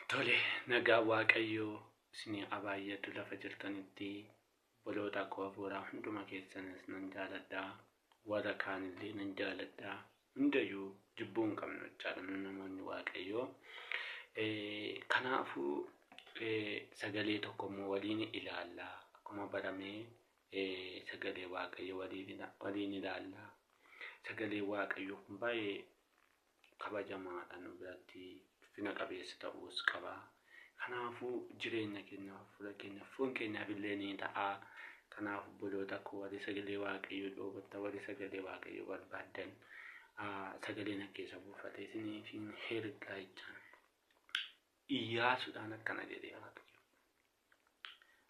Tole, nagaa Waaqayyoo isinii abaayyatu lafa jirtanitti boloota koo hafuuraa hunduma keessanis nan jaaladhaa. Warra kaanillee nan jaaladhaa. Hundayyuu jibbuu hin qabnu jechaadha namoonni Waaqayyoo. Kanaafuu sagalee tokko immoo waliin ilaallaa. Akkuma baramee sagalee Waaqayyoo waliin ilaallaa. Sagalee Waaqayyoo kun baay'ee kabajamaadha nu biratti. Fina qabeessa ta'uus qaba. Kanaafuu jireenya keenya fuula keenya foon keenyaaf illee ni ta'a. Kanaafuu boloota koo warri sagalee Waaqayyoo dhoobatta warri sagalee Waaqayyoo barbaadan sagaleen keessa buufatee isiniif hergaa jechaan. Iyyaasuudhaan akkana jedhee Waaqayyo.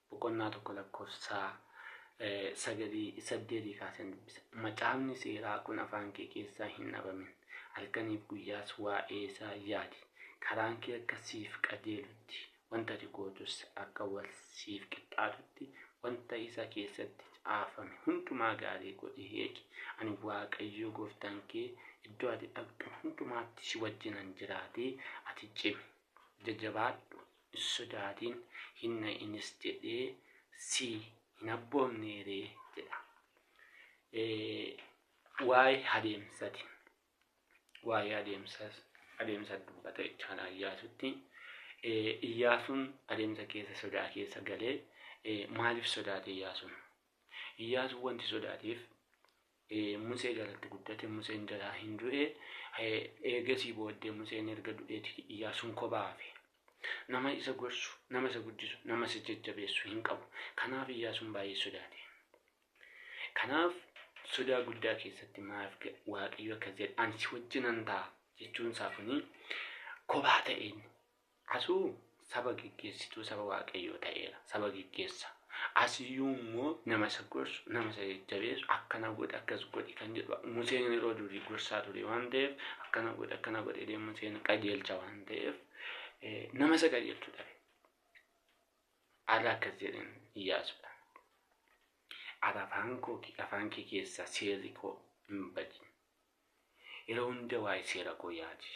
Boqonnaa tokko lakkoofsaa 8 kaasee dubbisa. Macaafni seeraa kun afaan kee keessaa hin dhabamin. Halkaniif guyyaas waa'ee isaa yaadi. Karaan kee akka siif qajeelutti wanta ati gootus akka wal siif qixxaatutti wanta isa keessatti caafame hundumaa gaarii godhi eegi. Ani Waaqayyo gooftaan kee iddoo ati dhaqxu hundumaatti si wajjinan jiraatee ati cimi. Jajjabaadhu hin sodaatin hin na'inis jedhee si hin abboomneeree jedha. Waa'ee adeemsati. Waa'ee adeemsa dubbata jechaadha Iyyaasutti. Iyyaasuun adeemsa keessa sodaa keessa galee maaliif sodaate Iyyaasuun? Iyyaasuun wanti sodaateef Musee jalatti guddate. Museen jalaa hin du'e. Eegasii booddee Museen erga du'eeti Iyyaasuun kophaa hafe. Nama isa gorsu, nama isa guddisu, nama isa jajjabeessu hin qabu. Kanaaf Iyyaasuun baay'ee sodaate. Kanaaf sodaa guddaa keessatti maaf Waaqayyo akkas jedhe ani si wajjinan ta'a jechuun isaa kuni kophaa ta'een asuu saba geggeessituu saba Waaqayyoo ta'eera. Saba geggeessa. Asiyyuu immoo nama isa gorsu, nama isa jajjabeessu akkana godhe akkas godhe kan jedhu Museen yeroo durii gorsaa ture waan ta'eef akkana godhe Museen qajeelcha waan ta'eef nama isa qajeelchu dhabe. Ala akkas jedhan Iyyaasuudha. Afaan kee keessa seerri koo hin badin. Yeroo hunda waa'ee seera koo yaadi.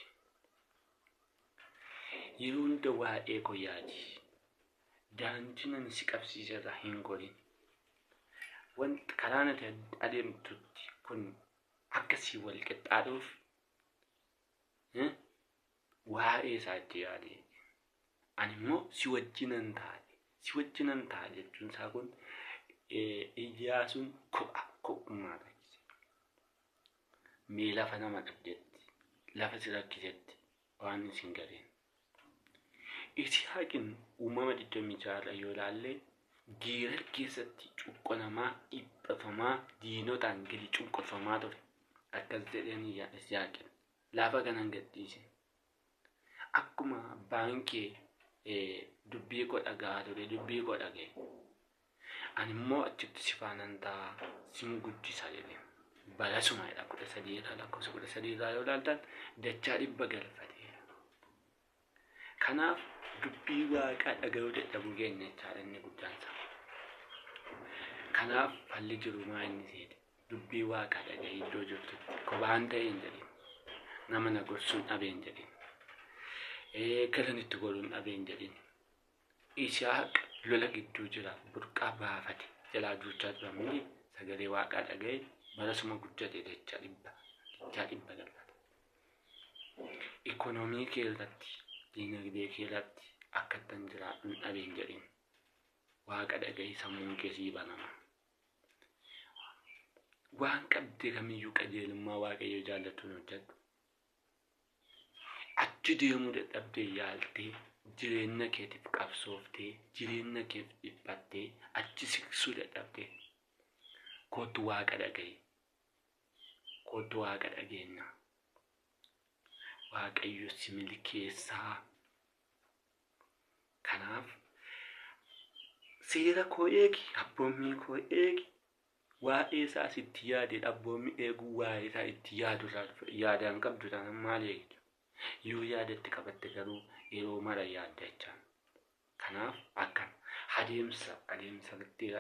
Yeroo hunda waa'ee koo yaadi. Daandii ani si qabsiise irraa hin gorin. Wanti karaa ati adeemtutti kun akkasii wal qixxaatuuf waa'ee isaatti yaadi. Ani immoo si wajjinan ta'a jechuun isaa kun Iyyaasuun kophummaa taasise. Mee lafa nama dhabdetti, lafa si rakkisetti waan isin gareen. Yisihaaqin uumama 26 yoo ilaalle Geerar keessatti cuqqonamaa, dhiphafamaa, diinotaan gadi cunqurfamaa ture. Akkas jedheen Yisihaaqin lafa kanan gadhiise. Akkuma baankee dubbii koo dhagaa ture, dubbii koo dhagee. Ani immoo achitti si faanan ta'a sin guddisa jedhe. Balasuma jedha 13 irraa lakkoofsa 13 irraa yoo ilaaltan dachaa 100 galfateera. Kanaaf dubbii Waaqaa dhaga'uu dadhabuu keenya jechaadha inni guddaan isaa. Kanaaf falli jiru maa inni seete dubbii Waaqaa dhaga'ee iddoo jirtutti kophaan ta'e hin jedhin. Nama na gorsuun dhabee hin jedhin. Galan itti godhuun dhabee hin jedhin. Yisihaaq lola gidduu jira burqaa baafate jalaa duuchaa turamni sagalee Waaqaa dhaga'e balasuma guddate dachaa 100 galfate. Ikoonoomii kee irratti, dinagdee kee irratti akka ittiin jiraadhuun dhabee hin jedhin. Waaqa dhaga'e sammuun kee sii banama. Waan qabdee kamiyyuu qajeelummaa Waaqayyoo jaallatuun hojjedhu. Achi deemuu dadhabdee yaaltee jireenya keetiif qabsooftee jireenya keef dhiphattee achi siqsuu dadhabdee kootu Waaqa dhaga'e. Kootu Waaqa dhageenya. Waaqayyo si milkeessaa. Kanaaf seera koo eegi, abboommii koo eegi. Waa'ee isaa sitti yaade abboommii eeguu waa'ee isaa itti yaadaan qabdu taanaan maal eegdu? Yoo yaadatti qabatte garuu yeroo mara yaadda jechaan. Kanaaf akka adeemsa irratti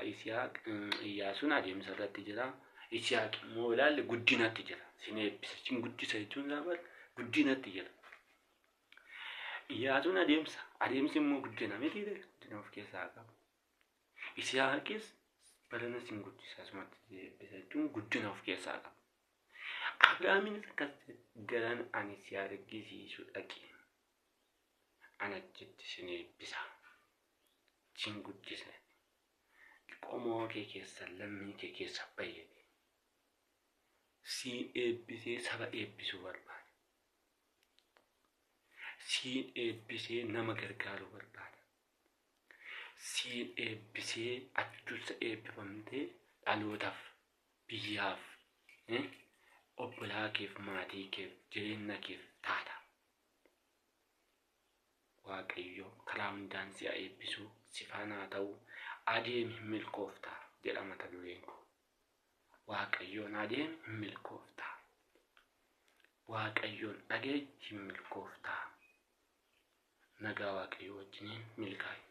Iyyaasuun adeemsa irratti jira. Yisihaaq immoo ilaalle guddinatti jira. Sin eebbisa, sin guddisa jechuun isaa guddinatti jira. Iyyaasuun adeemsi immoo guddina miti guddina of keessaa qaba. Isihaaqis barana sin guddisa asumatti eebbisa jechuun guddina of keessaa qaba. Abrahaamiinis akkas galan ani si argisiisu dhaqi. Ana jetti sin eebbisa. Sin guddisa. Qomoo kee keessa lammii kee keessa bayyee. Siin eebbisee saba eebbisuu barbaada. Siin eebbisee nama gargaaruu barbaada. Siin eebbisee achuusa eebbifamtee dhalootaaf biyyaaf obbolaa keef maatii keef jireenya keef taata. Waaqayyo karaa hundaan si eebbisuu si faana ta'uu adeemi milkooftaa jedha mata dureen koo. Waaqayyoon adeemi milkooftaa. Waaqayyoon dhagee milkooftaa. Nagaa waaqayyo wajjiniin milkaa'e.